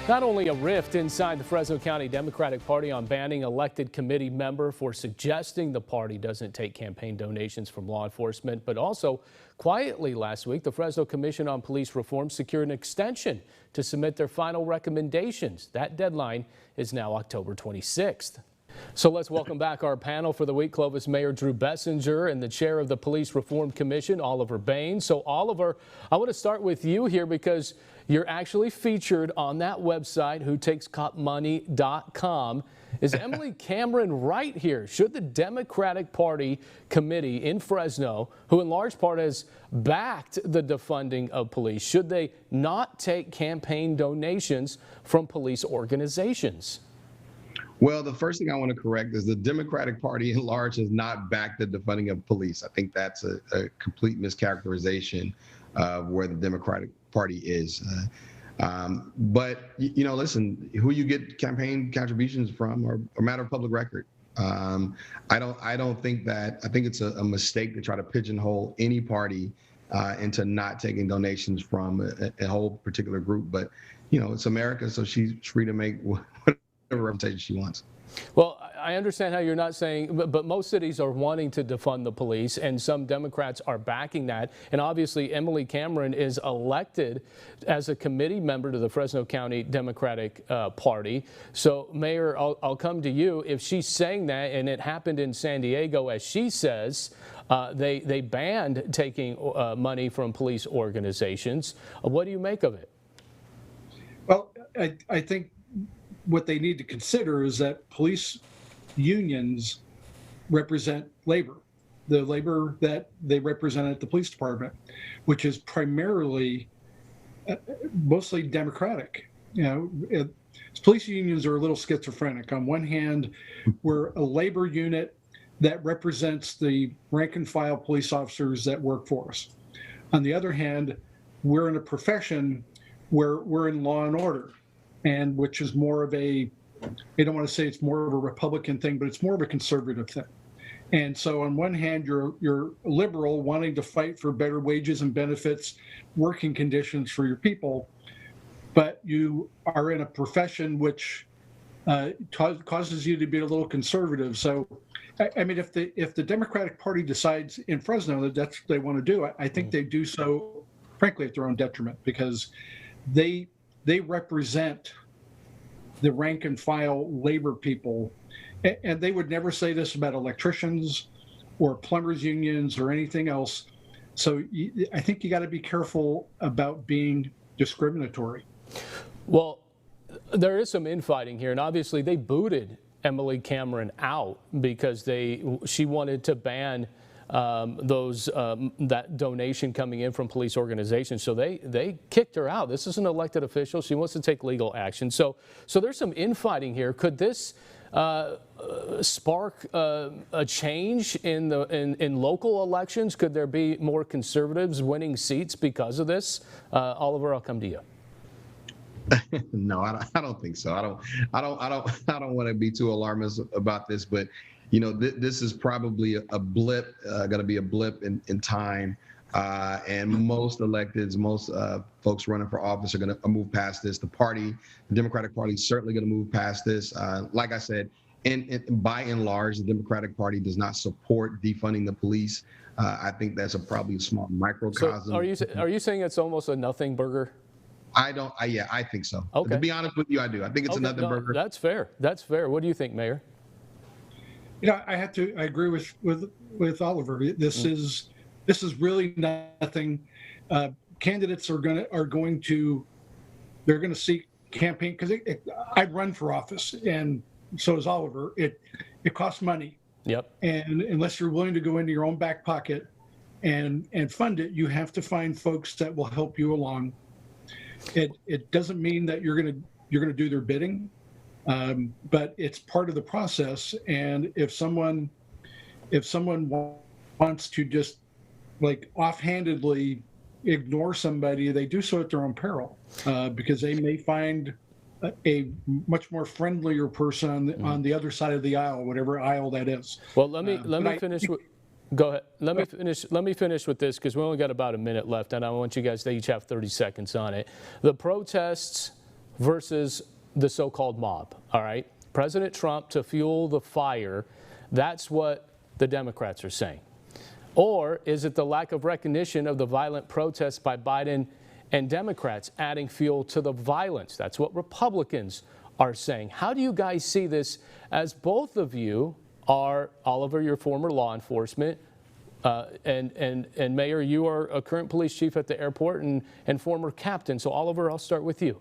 Not only a rift inside the Fresno County Democratic Party on banning elected committee member for suggesting the party doesn't take campaign donations from law enforcement, but also quietly last week, the Fresno Commission on Police Reform secured an extension to submit their final recommendations. That deadline is now October 26th. So let's welcome back our panel for the week. Clovis Mayor Drew Bessinger and the chair of the Police Reform Commission, Oliver Baines. So Oliver, I want to start with you here because you're actually featured on that website, whotakescopmoney.com. Is Emily Cameron right here? Should the Democratic Party committee in Fresno, who in large part has backed the defunding of police, should they not take campaign donations from police organizations? Well, the first thing I want to correct is the Democratic Party in large has not backed the defunding of police. I think that's a complete mischaracterization of where the Democratic Party is. But, you know, listen, who you get campaign contributions from are a matter of public record. I don't think that. I think it's a mistake to try to pigeonhole any party into not taking donations from a whole particular group. But, you know, it's America, so she's free to make whatever representation she wants. Well, I understand how you're not saying, but most cities are wanting to defund the police, and some Democrats are backing that. And obviously, Emily Cameron is elected as a committee member to the Fresno County Democratic Party. So, Mayor, I'll come to you. If she's saying that, and it happened in San Diego, as she says, they banned taking money from police organizations. What do you make of it? Well, I think what they need to consider is that police unions represent labor, the labor that they represent at the police department, which is primarily mostly Democratic. You know, police unions are a little schizophrenic. On one hand, we're a labor unit that represents the rank and file police officers that work for us. On the other hand, we're in a profession where we're in law and order, and which is more of I don't want to say it's more of a Republican thing, but it's more of a conservative thing. And so on one hand, you're liberal, wanting to fight for better wages and benefits, working conditions for your people, but you are in a profession which causes you to be a little conservative. So, I mean, if the Democratic Party decides in Fresno that that's what they want to do, I think they do so, frankly, at their own detriment, because they represent the rank and file labor people, and they would never say this about electricians or plumbers unions or anything else. So I think you got to be careful about being discriminatory. Well, there is some infighting here, and obviously they booted Emily Cameron out because she wanted to ban that donation coming in from police organizations. So they kicked her out. This is an elected official. She wants to take legal action. So there's some infighting here. Could this spark a change in local elections? Could there be more conservatives winning seats because of this? Oliver, I'll come to you. No, I don't think so. I don't want to be too alarmist about this, but you know, this is probably a blip, going to be a blip in time. And most electeds, most folks running for office are going to move past this. The Democratic Party is certainly going to move past this. Like I said, by and large, the Democratic Party does not support defunding the police. I think that's probably a small microcosm. So are you saying it's almost a nothing burger? Yeah, I think so. Okay. To be honest with you, I do. I think it's another burger. That's fair. That's fair. What do you think, Mayor? You know, I agree with Oliver. This is really nothing. Candidates are going to seek campaign, because I'd run for office, and so does Oliver. It costs money. Yep. And unless you're willing to go into your own back pocket and fund it, you have to find folks that will help you along. It doesn't mean that you're gonna do their bidding. But it's part of the process, and if someone wants to just like offhandedly ignore somebody, they do so at their own peril, because they may find a much more friendlier person on the other side of the aisle, whatever aisle that is. Well, let me finish. Go ahead. Let me finish with this, because we only got about a minute left, and I want you guys to each have 30 seconds on it. The protests versus the so-called mob, all right? President Trump to fuel the fire, that's what the Democrats are saying. Or is it the lack of recognition of the violent protests by Biden and Democrats adding fuel to the violence? That's what Republicans are saying. How do you guys see this, as both of you are, Oliver, your former law enforcement, and Mayor, you are a current police chief at the airport and former captain. So Oliver, I'll start with you.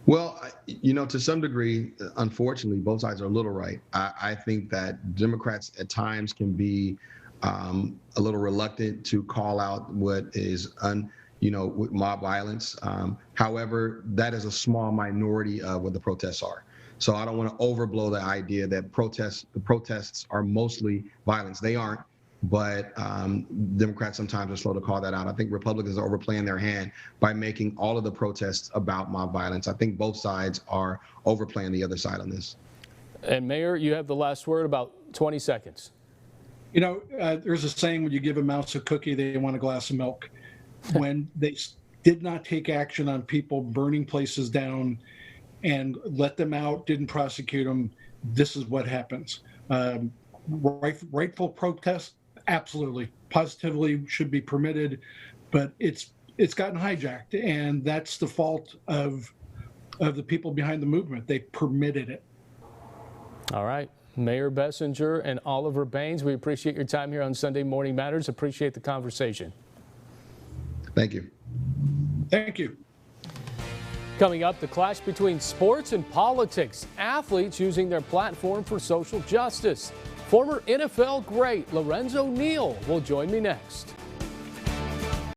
Well, to some degree, unfortunately, both sides are a little right. I think that Democrats at times can be a little reluctant to call out what is with mob violence. However, that is a small minority of what the protests are. So I don't want to overblow the idea that the protests are mostly violence. They aren't, but Democrats sometimes are slow to call that out. I think Republicans are overplaying their hand by making all of the protests about mob violence. I think both sides are overplaying the other side on this. And Mayor, you have the last word, about 20 seconds. There's a saying, when you give a mouse a cookie, they want a glass of milk. When they did not take action on people burning places down and let them out, didn't prosecute them, this is what happens. Rightful protest, absolutely, positively should be permitted, but it's gotten hijacked, and that's the fault of the people behind the movement. They permitted it. All right. Mayor Bessinger and Oliver Baines, we appreciate your time here on Sunday Morning Matters. Appreciate the conversation. Thank you. Thank you. Coming up, the clash between sports and politics. Athletes using their platform for social justice. Former NFL great Lorenzo Neal will join me next.